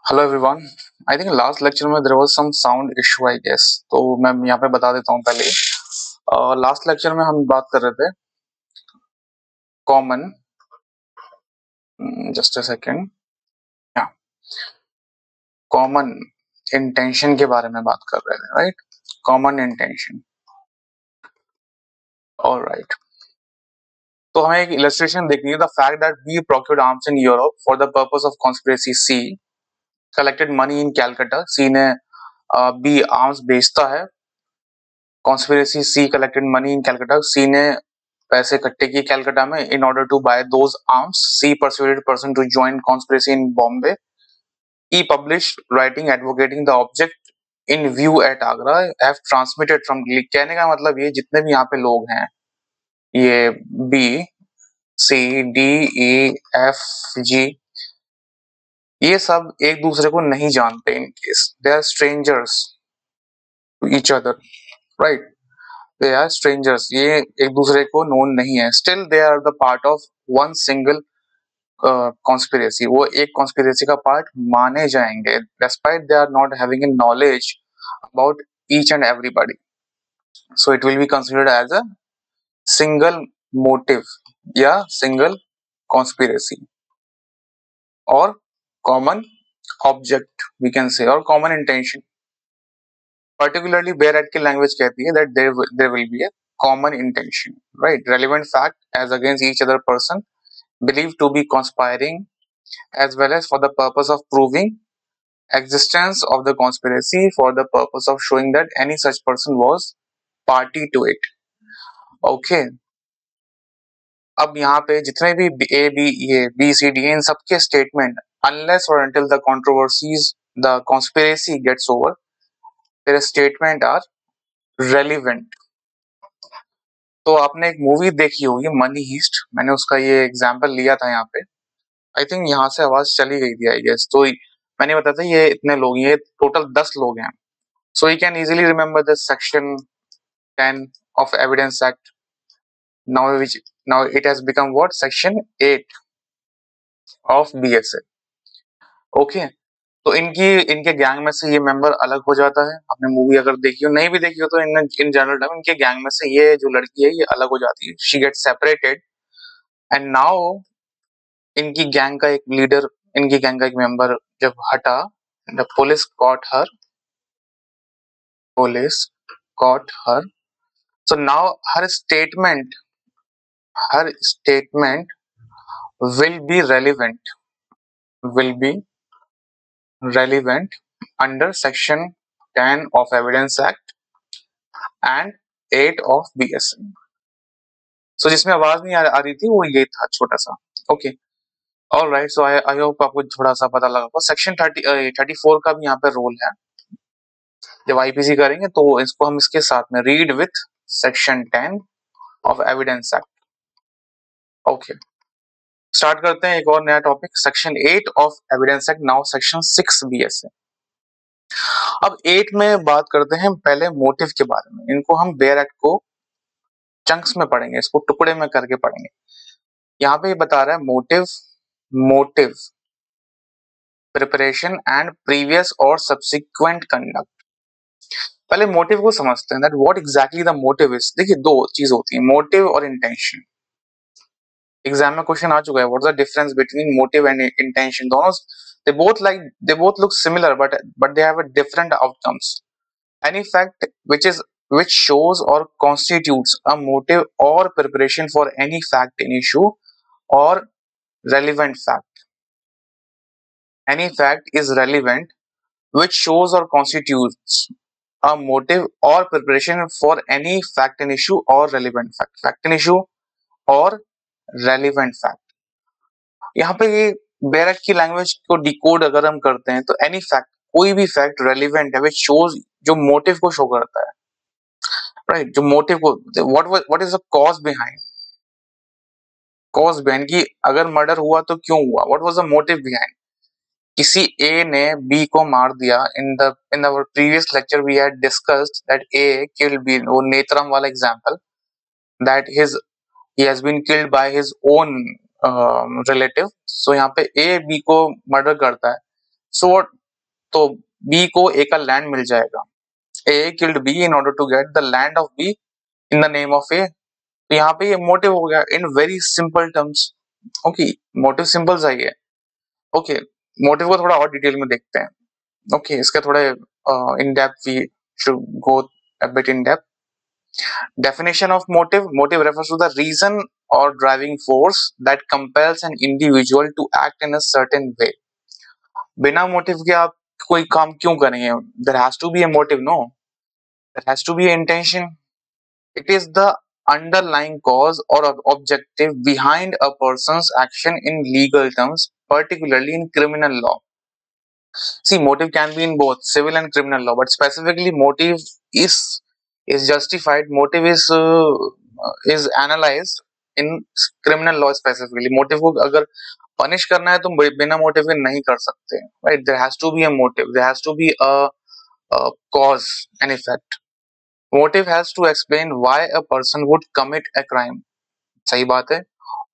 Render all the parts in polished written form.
Hello everyone. I think last lecture में there was some sound issue I guess, तो मैं यहाँ पे बता देता हूँ पहले। लास्ट लेक्चर में हम बात कर रहे थे कॉमन, जस्ट अ सेकेंड, या कॉमन इंटेंशन के बारे में बात कर रहे थे, राइट? Common intention, alright. तो हमें एक इलस्ट्रेशन देखनी है। The fact that we procured arms in Europe for the purpose of conspiracy C collected money in Calcutta. C ने बी आर्म्स बेचता है, conspiracy C collected money in Calcutta. C ने पैसे इकट्ठे किए कैलकाटा में in order to buy those arms. C persuaded person to join conspiracy in Bombay. E published writing advocating the object in view at Agra have transmitted from Delhi. कहने का मतलब ये जितने भी यहाँ पे लोग हैं, ये B C D E F G, ये सब एक दूसरे को नहीं जानते। In case they are strangers to each other, right? They are strangers, ये एक दूसरे को नोन नहीं है। Still they are the part of one single conspiracy. वो एक कॉन्स्पिरेसी का पार्ट माने जाएंगे despite they are not having a knowledge about each and everybody. So it will be considered as a single motive या single conspiracy और common object we can say, और common intention. Particularly बेरेट की language कहती है that there will be a common intention, right? Relevant fact as against each other person believed to be conspiring, as well as for the purpose of proving existence of the conspiracy, for the purpose of showing that any such person was party to it. Okay. अब यहाँ पे जितने भी A B ये B C D इन सबके statement, unless or until the controversies the conspiracy gets over, their statement are relevant. तो आपने एक मूवी देखी होगी मनी हीस्ट, मैंने उसका ये एग्जाम्पल लिया था यहाँ पे। आई थिंक यहाँ से आवाज चली गई थी आई गेस। तो मैंने बताया था ये इतने लोग, ये टोटल 10 लोग हैं। So you can easily remember the section 10 of evidence act. Now it has become what, section 8 of BSA. Okay, तो इनके गैंग में से ये मेंबर अलग हो जाता है। आपने मूवी अगर देखी हो, नहीं भी देखी हो, तो इन जनरल टर्म इनके गैंग में से ये जो लड़की है ये अलग हो जाती है। She get separated and now इनकी गैंग का एक लीडर, इनकी गैंग का एक मेंबर जब हटा, the police caught her, police caught her. So now her statement will be relevant under section 10 of Evidence Act and 8 of BSN. So जिसमें आवाज नहीं आ रही थी वो ये था छोटा सा। Okay, alright. So I hope आपको थोड़ा सा पता लगा होगा। सेक्शन 34 का भी यहाँ पे रोल है। जब आईपीसी करेंगे तो इसको हम इसके साथ में read with section 10 of evidence act. Okay, start करते हैं एक और नया topic, section 8 of evidence act, now section 6 BSA. अब 8 में बात करते हैं पहले मोटिव के बारे में। इनको हम बेयर एक्ट को चंक्स में पढ़ेंगे, इसको टुकड़े में करके पढ़ेंगे। यहाँ पे ये बता रहा है मोटिव प्रिपरेशन एंड प्रीवियस और सब्सिक्वेंट कंडक्ट। पहले मोटिव को समझते हैं that what exactly the motive is. देखिए दो चीज होती है, मोटिव और इंटेंशन। एग्जाम में क्वेश्चन आ चुका है, what is the difference between motive and intention. दोनों they both look similar but they have a different outcomes. Any fact which shows or constitutes a motive or preparation for any fact in issue or relevant fact. Any fact is relevant which shows or constitutes a motive or preparation for any fact in issue or relevant fact. Fact in issue or relevant fact. यहाँ पे ये बेरेट की language को decode अगर हम करते हैं तो एनी फैक्ट, कोई भी फैक्ट रेलिवेंट है विच शोज, जो मोटिव को शो करता है, राइट? जो मोटिव को, what is the cause behind, कि अगर मर्डर हुआ तो क्यों हुआ, what was the motive behind. किसी ए ने बी को मार दिया। In our previous lecture we had discussed that A killed B, वो नेत्रम वाला example, that he has been killed by his own relative. So यहाँ पे ए बी को मर्डर करता है सो व्हाट, तो बी को ए का लैंड मिल जाएगा। A killed B in order to get the land of B in the name of A. तो यहाँ पे ये मोटिव हो गया in very simple terms. Okay, motive simple सा ही है। ओके, मोटिव को थोड़ा और डिटेल में देखते हैं। ओके, इसके थोड़े in depth we should go a bit in depth. Definition of motive. Motive refers to the reason or driving force that compels an individual to act in a certain way. बिना motive के आप कोई काम क्यों करेंगे? There has to be a motive, no? There has to be an intention. It is the underlying cause or objective behind a person's action in legal terms, particularly in criminal law. See, motive can be in both civil and criminal law, but specifically motive is justified. Motive is analyzed in criminal law specifically. Motive को अगर punish करना है तो बिना motive के नहीं कर सकते, right? There has to be a motive. There has to be a cause and effect. Motive has to explain why a person would commit a crime. सही बात है.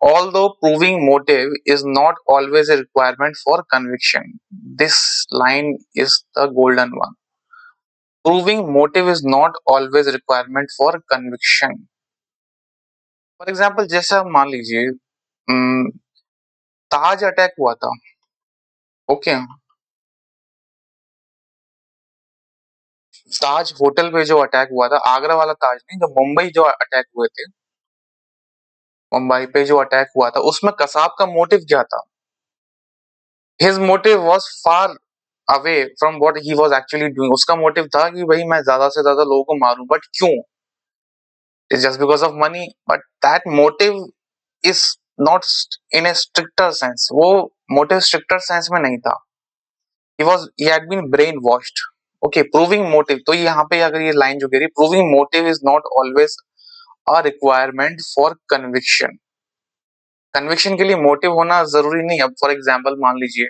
Although proving motive is not always a requirement for conviction. This line is the golden one. Proving motive is not always a requirement for conviction. For example, जैसे आप मान लीजिए ताज attack हुआ था, okay, ताज hotel पे जो अटैक हुआ था, आगरा वाला ताज नहीं, जो मुंबई जो अटैक हुए थे, मुंबई पे जो अटैक हुआ था, उसमें कसाब का मोटिव क्या था? His motive was far away from what he was actually doing. उसका मोटिव था कि भाई मैं ज्यादा से ज्यादा लोगों को मारूं, बट क्यों? It's just because of money. But that motive is not in a stricter sense. वो motive stricter sense में नहीं था. He had been brainwashed. Okay, proving motive. तो यहाँ पे अगर ये लाइन जो कह रही, proving motive is not always a requirement for conviction. Conviction के लिए motive होना जरूरी नहीं है. For example, मान लीजिए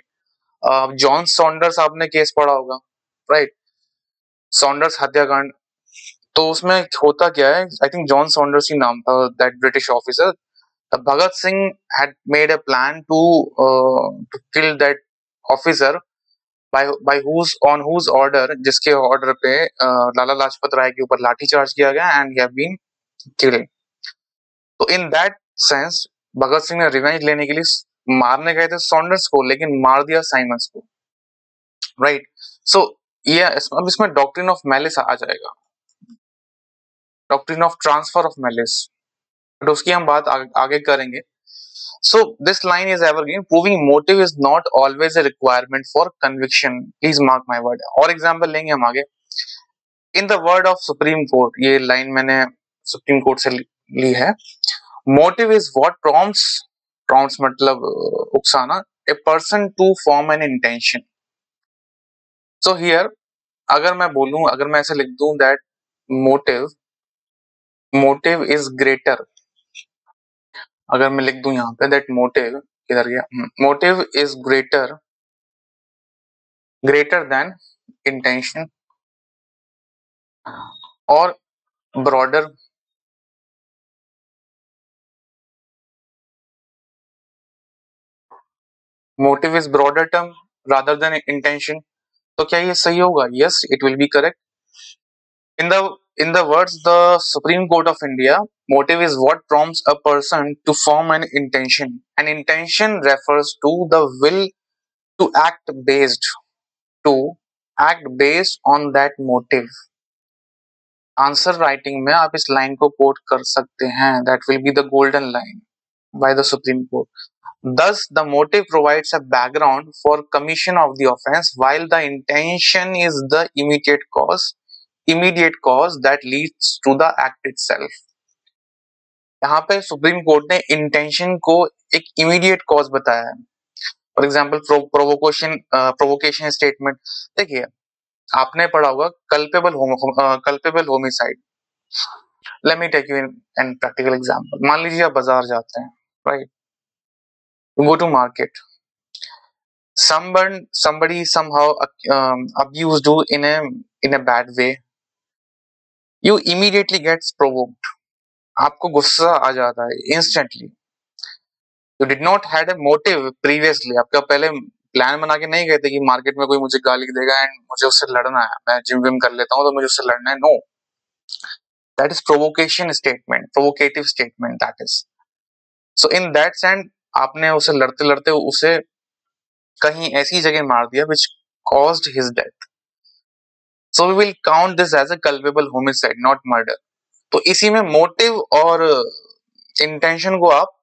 जॉन सॉन्डर्स आपने केस पढ़ा होगा, राइट? सॉन्डर्स हत्याकांड। तो उसमें होता क्या है, आई थिंक जॉन सॉन्डर्स ही नाम था that British officer. Bhagat Singh had made a plan to kill that officer by whose on whose order, जिसके ऑर्डर पे लाला लाजपत राय के ऊपर लाठीचार्ज किया गया and he have been killed. तो in that sense Bhagat Singh ने रिवेंज लेने के लिए मारने गए थे सॉन्डर्स को, लेकिन मार दिया साइमंस को, राइट? सो ये अब इसमें डॉक्ट्रिन ऑफ मैलिस आ जाएगा, doctrine of transfer of malice, but उसकी हम बात आगे करेंगे। So this line is evergreen, proving motive is not always a requirement for conviction, please mark my word. और एग्जांपल लेंगे हम आगे। In the word of supreme court, ये लाइन मैंने सुप्रीम कोर्ट से ली है, मोटिव इज व्हाट प्रॉम्प्ट्स मतलब उकसाना, a person to form an intention. So here अगर मैं बोलूं, अगर मैं ऐसे लिख दूं दैट मोटिव इज ग्रेटर, अगर मैं लिख दूं यहाँ पे दैट मोटिव, किधर गया, motive is greater than intention, और broader, motive is broader term rather than intention. तो क्या ये सही होगा? Yes, it will be correct. In the words the Supreme Court of India, motive is what prompts a person to form an intention. An intention refers to the will to act based on that motive. Answer writing में आप इस line को coat कर सकते हैं, that will be the golden line by the supreme court. Thus, the motive provides a background for commission of the offense, while the intention is the immediate cause that leads to the act itself. यहाँ पे supreme court ने intention को एक immediate cause बताया है। For example provocation statement, देखिए आपने पढ़ा होगा culpable homicide. Let me take you an practical example. मान लीजिए आप बाजार जाते हैं, right? You go to market, somebody somehow abused you in a bad way, you immediately gets provoked, आपको गुस्सा आ जाता है instantly. You did not had a motive previously, आपका पहले प्लान बना के नहीं गए थे कि मार्केट में कोई मुझे गाली देगा एंड मुझे उससे लड़ना है, मैं जिम विम कर लेता हूँ तो मुझे उससे लड़ना है। No, that is provocation statement, provocative statement that is. So in that sense आपने उसे लड़ते लड़ते उसे कहीं ऐसी जगह मार दिया which caused his death. So we will count this as a culpable homicide not murder. तो इसी में मोटिव और इंटेंशन को आप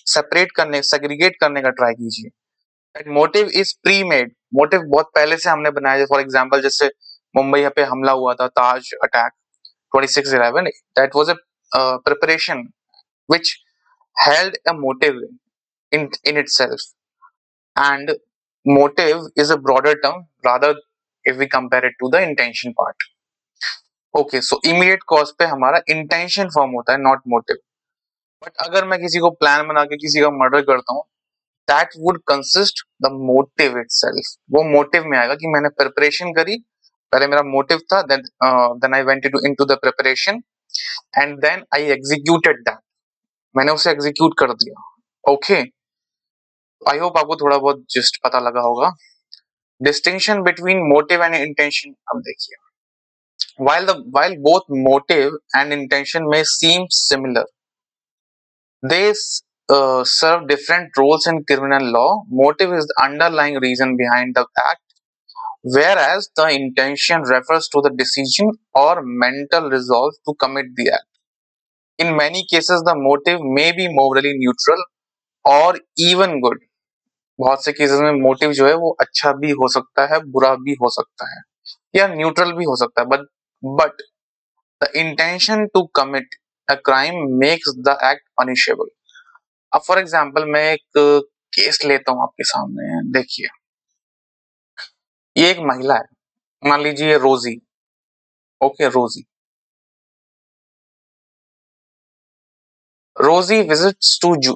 सेपरेट करने, सेग्रीगेट करने का ट्राई कीजिए। That motive is pre made, motive बहुत पहले से हमने बनाया है। फॉर एग्जांपल जैसे मुंबई पे हमला हुआ था, Taj attack 26/11, that was a preparation which held a motive in itself, and motive is a broader term rather if we compare it to the intention part. Okay, so immediate cause पे हमारा intention form होता है, not motive. But अगर मैं किसी को plan बना के किसी का मर्डर करता हूँ, that would consist the motive itself. वो मोटिव में आएगा कि मैंने प्रिपरेशन करी, पहले मेरा मोटिव था, then I went into the preparation and then I executed that, मैंने उसे एग्जीक्यूट कर दिया। ओके, आई होप आपको थोड़ा बहुत जस्ट पता लगा होगा। Distinction between motive and intention अब देखिए। while both motive and intention may seem similar, they serve different roles in criminal law. Motive is the underlying reason behind the act, whereas the intention refers to the decision or mental resolve to commit the act. In many cases, the motive may be morally neutral or even good. बहुत से cases में motive जो है वो अच्छा भी हो सकता है, बुरा भी हो सकता है, या न्यूट्रल भी हो सकता है, but the intention to commit a crime makes the act punishable. अब फॉर एग्जाम्पल मैं एक केस लेता हूं आपके सामने, देखिए ये एक महिला है, मान लीजिए रोजी। ओके, रोजी रोजी विजिट्स टू जू,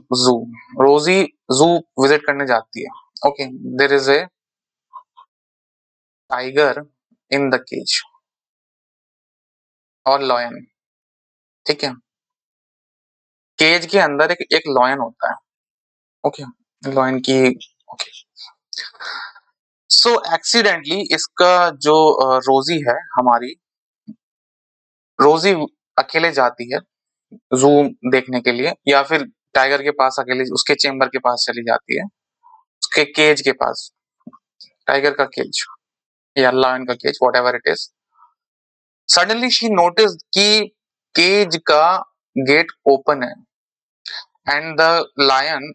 रोजी जू विजिट करने जाती है। Okay, there is a tiger in the cage और लॉयन, ठीक है। केज के अंदर एक लॉयन होता है। ओके, लॉयन की। ओके, सो एक्सीडेंटली इसका जो रोजी है हमारी, रोजी अकेले जाती है जू देखने के लिए, या फिर टाइगर के पास अकेले उसके चेम्बर के पास चली जाती है, उसके केज के पास, टाइगर का केज या लायन का cage, whatever it is. Suddenly she notice कि केज का गेट ओपन है एंड द लायन,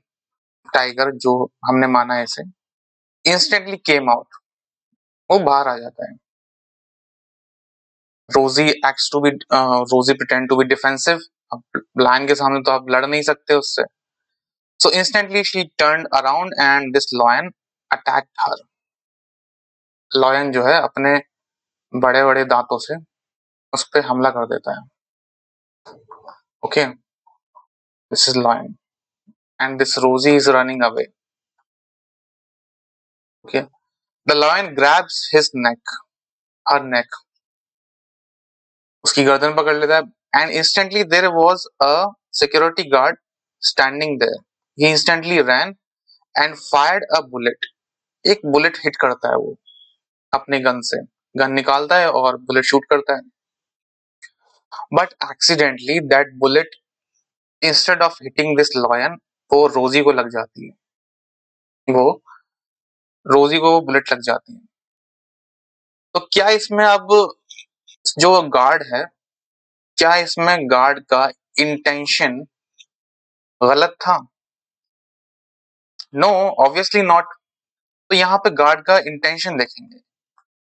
टाइगर जो हमने माना है इसे, इंस्टेंटली केम आउट, वो बाहर आ जाता है। रोजी एक्ट्स टू बी, रोजी प्रिटेंड टू बी डिफेंसिव। अब लायन के सामने तो आप लड़ नहीं सकते उससे। So instantly she turned around and this lion attacked her. Lion जो है अपने बड़े बड़े दांतों से उस पे हमला कर देता है। Okay, this is lion and this Rosie is running away. Okay, the lion grabs his neck, her neck, उसकी गर्दन पकड़ लेता है and instantly there was a security guard standing there. He instantly ran and fired a bullet. एक bullet hit करता है वो अपने गन से, गन निकालता है और बुलेट शूट करता है। But accidentally that bullet instead of hitting this lion, वो रोजी को लग जाती है, वो रोजी को बुलेट लग जाती है। तो क्या इसमें अब जो गार्ड है, क्या इसमें गार्ड का इंटेंशन गलत था? No, obviously not. तो यहाँ पे गार्ड का इंटेंशन देखेंगे,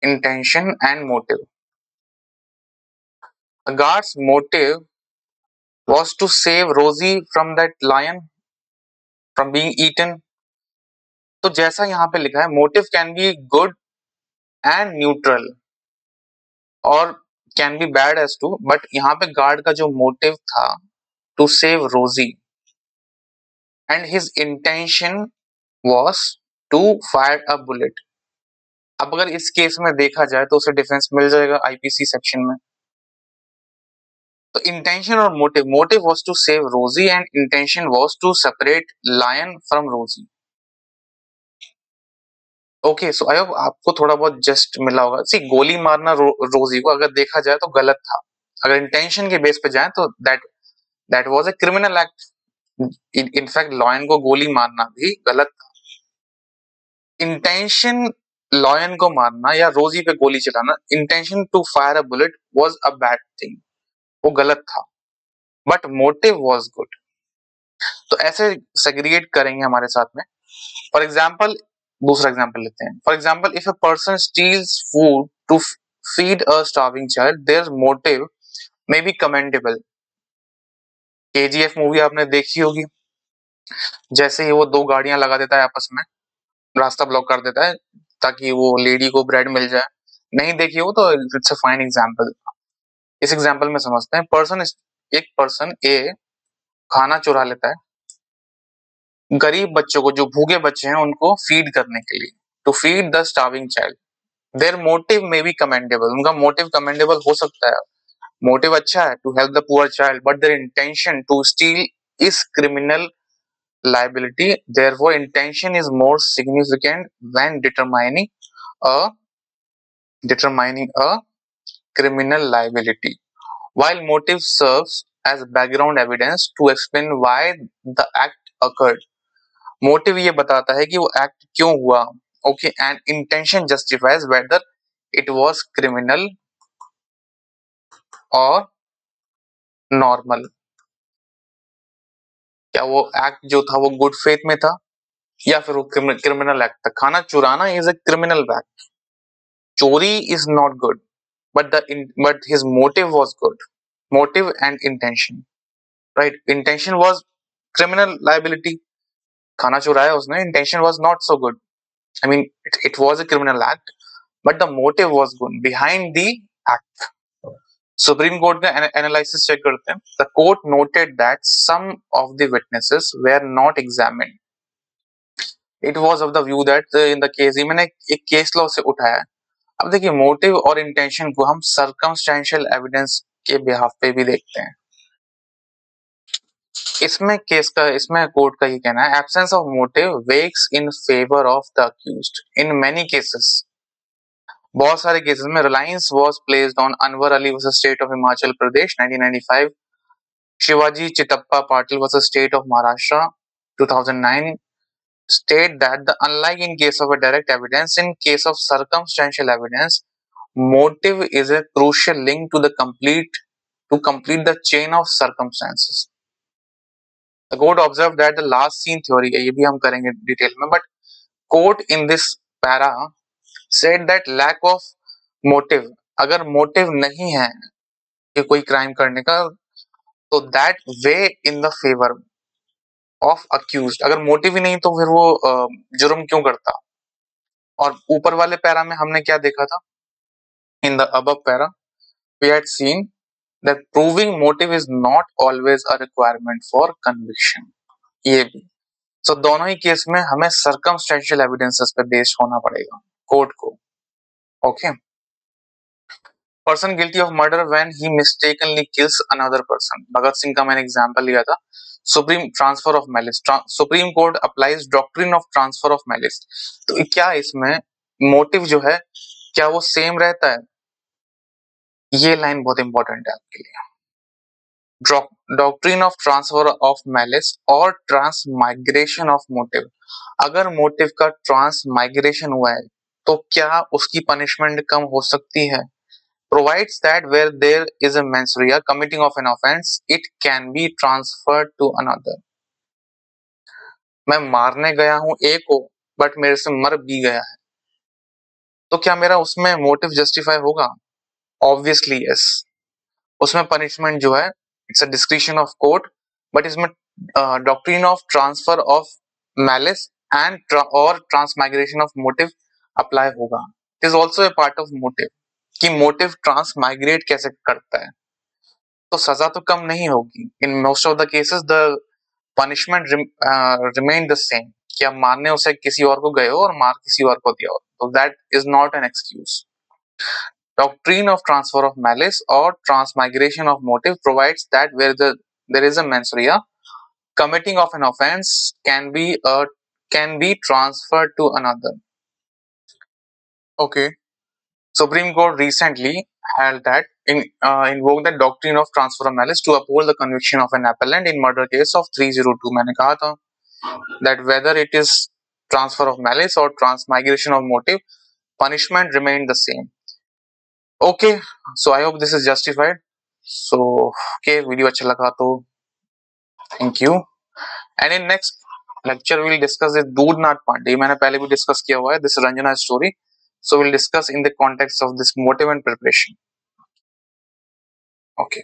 intention and motive. Guard's motive was to save Rosie from that lion from being eaten. तो जैसा यहाँ पे लिखा है, motive can be good and neutral और can be bad as too, but यहाँ पे गार्ड का जो मोटिव था to save Rosie and his intention was to fire a bullet. अब अगर इस केस में देखा जाए तो उसे डिफेंस मिल जाएगा आईपीसी सेक्शन में। तो इंटेंशन और motive, motive was to save Rosie and intention was to separate lion from Rosie. Okay, so I hope आपको थोड़ा बहुत जस्ट मिला होगा। सी, गोली मारना रोजी को अगर देखा जाए तो गलत था। अगर इंटेंशन के बेस पे जाए तो that was a criminal act. In fact lion को गोली मारना भी गलत था। इंटेंशन लॉयन को मारना या रोजी पे गोली चलाना, intention to fire a bullet was a bad thing, वो गलत था, बट मोटिव वाज गुड। तो ऐसे सेग्रीगेट करेंगे हमारे साथ में। फॉर एग्जाम्पल, दूसरा एग्जाम्पल लेते हैं। For example, if a person steals food to feed a starving child, their motive may be commendable. KGF movie आपने देखी होगी, जैसे ही वो दो गाड़ियां लगा देता है आपस में, रास्ता ब्लॉक कर देता है ताकि वो लेडी को ब्रेड मिल जाए। नहीं देखी हो तो इट्स अ फाइन एग्जाम्पल। इस एग्जाम्पल में समझते हैं। एक पर्सन ए खाना चुरा लेता है गरीब बच्चों को, जो भूखे बच्चे हैं उनको फीड करने के लिए, to feed the starving child. Their motive may be commendable, उनका मोटिव कमेंडेबल हो सकता है, मोटिव अच्छा है to help the poor child, but their intention to steal is criminal liability. Therefore, intention is more significant when determining a criminal liability, while motive serves as background evidence to explain why the act occurred. Motive ये बताता है कि वो act क्यों हुआ, okay, and intention justifies whether it was criminal or normal. क्या वो act जो था वो good faith में था या फिर वो criminal act था? खाना चुराना is a criminal act. चोरी is not good, but his motive was good. Motive and intention, right? Intention was criminal liability. खाना चुराया उसने, intention was not so good. I mean, it was a criminal act, but the motive was good behind the act. Supreme court का analysis check करते हैं। The court noted that some of the witnesses were not examined. It was of the view that in the case, ये मैंने एक case law से उठाया है। अब देखिए, मोटिव और इंटेंशन को हम सर्कमस्टेंशियल एविडेंस के बिहाफ पे भी देखते हैं। इसमें कोर्ट का ये कहना है, absence of motive weighs in favour of the accused in many cases. बहुत सारे केसेस में reliance was placed on Anwar Ali versus state of Himachal Pradesh 1995, Shivaji Chitappa Patil versus state of Maharashtra 2009 state that the unlike in case of a direct evidence, in case of circumstantial evidence, motive is a crucial link to complete the chain of circumstances. The court observed that the last scene theory, ये भी हम करेंगे detail में, but court in this para said that lack of motive, अगर motive नहीं है कि कोई क्राइम करने का, तो that way in the favor of accused। अगर मोटिव ही नहीं तो फिर वो जुर्म क्यों करता? और ऊपर वाले पैरा में हमने क्या देखा था? In the above para, we had seen that proving motive is not always a requirement for conviction. ये भी, so दोनों ही केस में हमें circumstantial evidences पे बेस्ड होना पड़ेगा कोर्ट को। Okay, person guilty of murder when he mistakenly kills another person. Bhagat Singh का मैंने एग्जांपल लिया था। Supreme transfer of malice, supreme court applies doctrine of transfer of malice. तो क्या इसमें मोटिव जो है क्या वो सेम रहता है? ये लाइन बहुत इंपॉर्टेंट है आपके लिए। Doctrine of transfer of malice और ट्रांसमाइग्रेशन ऑफ मोटिव। अगर मोटिव का ट्रांसमाइग्रेशन हुआ है तो क्या उसकी पनिशमेंट कम हो सकती है? Provides that where there is a mens rea committing of an offense, it can be transferred to another. मैं मारने गया हूं ए को, बट मेरे से मर भी गया है, तो क्या मेरा उसमें मोटिव जस्टिफाई होगा? Obviously yes. उसमें पनिशमेंट जो है it's a discretion of court, but इसमें doctrine of transfer of malice and और ट्रांसमाइग्रेशन ऑफ मोटिव अप्लाई होगा। It is also a part of motive कि मोटिव ट्रांसमाइग्रेट कैसे करता है, तो सजा तो कम नहीं होगी। In most of the cases the punishment remain the same, कि आप मारने उसे किसी और को गए हो और मार किसी और को दिया हो, तो that is not an excuse. Doctrine of transfer of malice or transmigration of motive provides that where there is a mens rea, committing of an offense can be transferred to another. Okay. Supreme Court recently held that invoked the doctrine of transfer of malice to uphold the conviction of an appellant in murder case of 302. मैंने कहा था that whether it is transfer of malice or transmigration of motive, punishment remained the same. Okay, so I hope this is justified. So okay, video अच्छा लगा तो thank you. And in next lecture we'll discuss this Doodnath Pandey. मैंने पहले भी discuss किया हुआ है this Ranjana story. So we'll discuss in the context of this motive and preparation. Okay.